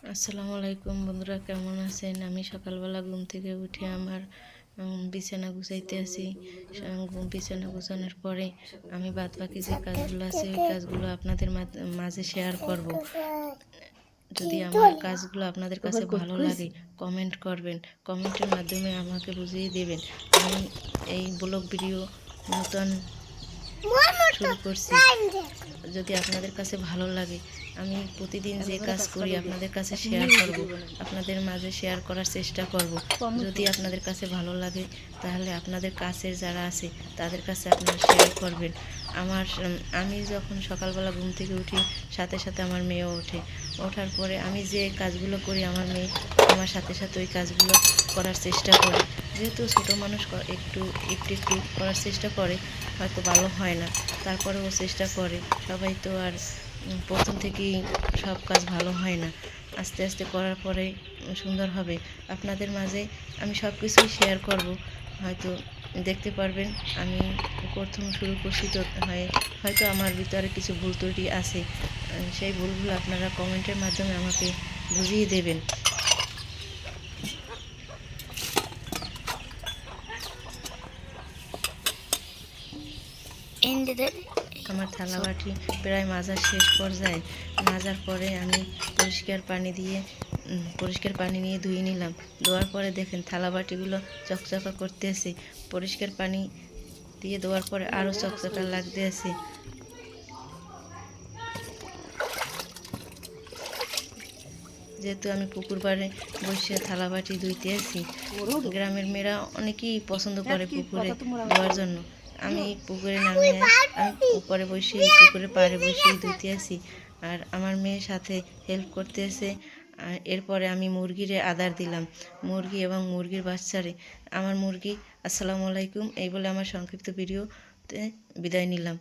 আসসালামু আলাইকুম বন্ধুরা, কেমন আছেন? আমি সকালবেলা ঘুম থেকে উঠে আমার বিছানা গুছাইতে আছি। বিছানা গুছানোর পরে আমি বাদবাকি যে কাজগুলো আছে ওই কাজগুলো আপনাদের মাঝে শেয়ার করব। যদি আমার কাজগুলো আপনাদের কাছে ভালো লাগে কমেন্ট করবেন, কমেন্টের মাধ্যমে আমাকে বুঝিয়ে দেবেন। আমি এই ব্লগ ভিডিও নতুন শুরু করছি। যদি আপনাদের কাছে ভালো লাগে, আমি প্রতিদিন যে কাজ করি আপনাদের কাছে শেয়ার করব, আপনাদের মাঝে শেয়ার করার চেষ্টা করব। যদি আপনাদের কাছে ভালো লাগে তাহলে আপনাদের কাছের যারা আছে তাদের কাছে আপনারা শেয়ার করবেন। আমি যখন সকালবেলা ঘুম থেকে উঠি সাথে সাথে আমার মেয়েও ওঠে। ওঠার পরে আমি যে কাজগুলো করি আমার মেয়ে আমার সাথে সাথে ওই কাজগুলো করার চেষ্টা করে। যেহেতু ছোটো মানুষ একটু একটু একটু করার চেষ্টা করে, হয়তো ভালো হয় না, তারপরেও চেষ্টা করে। সবাই তো আর প্রথম থেকেই সব কাজ ভালো হয় না, আস্তে আস্তে করার পরে সুন্দর হবে। আপনাদের মাঝে আমি সব কিছুই শেয়ার করব, হয়তো দেখতে পারবেন। আমি প্রথম শুরু করছি তো হয়তো আমার ভিতরে কিছু ভুল ত্রুটি আছে, সেই ভুলগুলো আপনারা কমেন্টের মাধ্যমে আমাকে বুঝিয়ে দেবেন। আমার থালাবাটি প্রায় মাজার শেষ পর্যায়ে। মাজার পরে আমি পরিষ্কার পানি নিয়ে ধুয়ে নিলাম। ধোয়ার পরে দেখেন থালাবাটিগুলো চকচকা করতেছে। পরিষ্কার পানি দিয়ে ধোয়ার পরে আরও চকচকা লাগতেছে। যেহেতু আমি পুকুর পাড়ে বসে থালাবাটি ধুইতে আসি, গ্রামের মেয়েরা অনেকেই পছন্দ করে পুকুরে ধোয়ার জন্য। আমি পুকুরে নামিয়ে আমি উপরে বসে পুকুরের পাড়ে বসেই ধুইতে আসি, আর আমার মেয়ের সাথে হেল্প করতে এসে এরপরে আমি মুরগিরে আদার দিলাম, মুরগি এবং মুরগির বাচ্চারে। আমার মুরগি আসসালামু আলাইকুম এই বলে আমার সংক্ষিপ্ত ভিডিওতে বিদায় নিলাম।